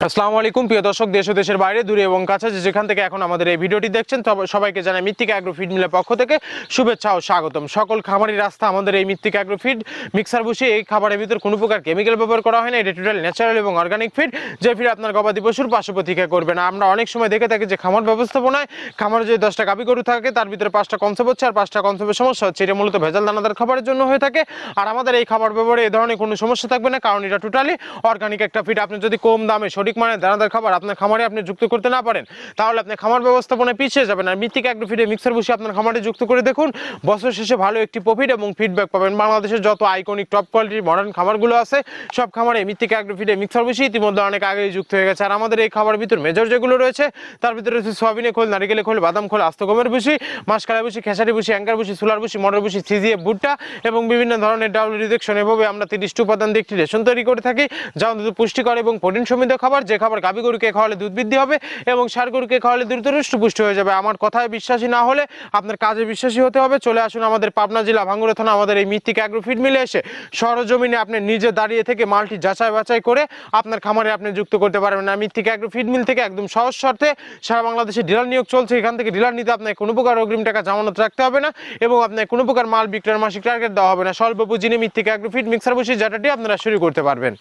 আসসালামু আলাইকুম প্রিয় দর্শক, দেশ ও দেশের বাইরে দূরে এবং কাছে যেখান থেকে এখন আমাদের এই ভিডিওটি দেখছেন সবাইকে জানাই মৃত্তিকা অ্যাগ্রো ফিড মিলের পক্ষ থেকে শুভেচ্ছা ও স্বাগতম। সকল খামারি রাস্তা আমাদের এই মৃত্তিকা অ্যাগ্রো ফিড মিক্সার বসিয়ে এই খাবারের ভিতর কোনো প্রকার কেমিক্যাল ব্যবহার করা হয় না। এটা টোটাল ন্যাচারাল এবং অর্গানিক ফিড, যে ফিড আপনার গবাদি পশুর পার্শ্ব প্রতিক্রিয়া করবে না। আমরা অনেক সময় দেখে থাকি যে খামার ব্যবস্থাপনায় খামারে যে 10টা গাভী গরু থাকে তার ভিতরে 5টা কনসেপ্ট হচ্ছে আর 5টা কনসেপ্টের সমস্যা হচ্ছে। এটা মূলত ভেজাল দানাদার খাবারের জন্য হয়ে থাকে। আর আমাদের এই খাবার ব্যবহারে এই ধরনের কোনো সমস্যা থাকবে না, কারণ এটা টোটালি অর্গানিক একটা ফিড। আপনি যদি কম দামে সঠিক মানের দানাদার খাবার আপনার খামারে আপনি যুক্ত করতে না পারেন তাহলে আপনি খামার ব্যবস্থাপনায় পিছিয়ে যাবেন। আর মৃত্তিকা অ্যাগ্রো ফিডে মিক্সার বসিয়ে আপনার খামারে যুক্ত করে দেখুন, বছর শেষে ভালো একটি প্রফিট এবং ফিডব্যাক পাবেন। বাংলাদেশের যত আইকনিক টপ কোয়ালিটির মডার্ন খামারগুলো আছে সব খামারে মৃত্তিকা অ্যাগ্রো ফিডে মিক্সার বসিয়ে ইতিমধ্যে অনেক আগেই যুক্ত হয়ে গেছে। আর আমাদের এই খাবারের ভিতর মেজর যেগুলো রয়েছে তার ভিতরে রয়েছে সয়াবিনের খোল, নারিকেলের খোল, বাদাম খোল, আস্ত গমের ভুসি, মাসকালাই ভুসি, খেসারি ভুসি, অ্যাঙ্কার ভুসি, সোলার ভুসি, মটর ভুসি, সিজিএফ ভুট্টা এবং বিভিন্ন ধরনের ডাবল রিজেকশন। এভাবে আমরা 30টি উপাদান দিয়ে একটি রেশন তৈরি করে থাকি, যা অন্তত পুষ্টিকর এবং প্রোটিন সমৃদ্ধ খাবার, যে খাবার গাভী গরুকে খাওয়ালে দুধ বৃদ্ধি হবে এবং ষাঁড় গরুকে খাওয়ালে দ্রুত হৃষ্টপুষ্ট হয়ে যাবে। আমার কথায় বিশ্বাসী না হলে আপনার কাজে বিশ্বাসী হতে হবে। চলে আসুন আমাদের পাবনা জেলা ভাঙ্গুড়া থানা আমাদের এই মৃত্তিকা অ্যাগ্রো ফিড মিলে এসে সরজমিনে আপনি নিজে দাঁড়িয়ে থেকে মালটি যাচাই বাছাই করে আপনার খামারে আপনি যুক্ত করতে পারবেন। আর মৃত্তিকা অ্যাগ্রো ফিড মিল থেকে একদম সহজ শর্তে সারা বাংলাদেশে ডিলার নিয়োগ চলছে। এখান থেকে ডিলার নিতে আপনাকে কোনো প্রকার অগ্রিম টাকা জামানত রাখতে হবে না এবং আপনাকে কোনো প্রকার মাল বিক্রয়ের মাসিক টার্গেট দেওয়া হবে না। স্বল্প পুঁজি নিয়ে মৃত্তিকা অ্যাগ্রো ফিড মিক্সার বসিয়ে যেটাটি আপনারা শুরু করতে পারবেন।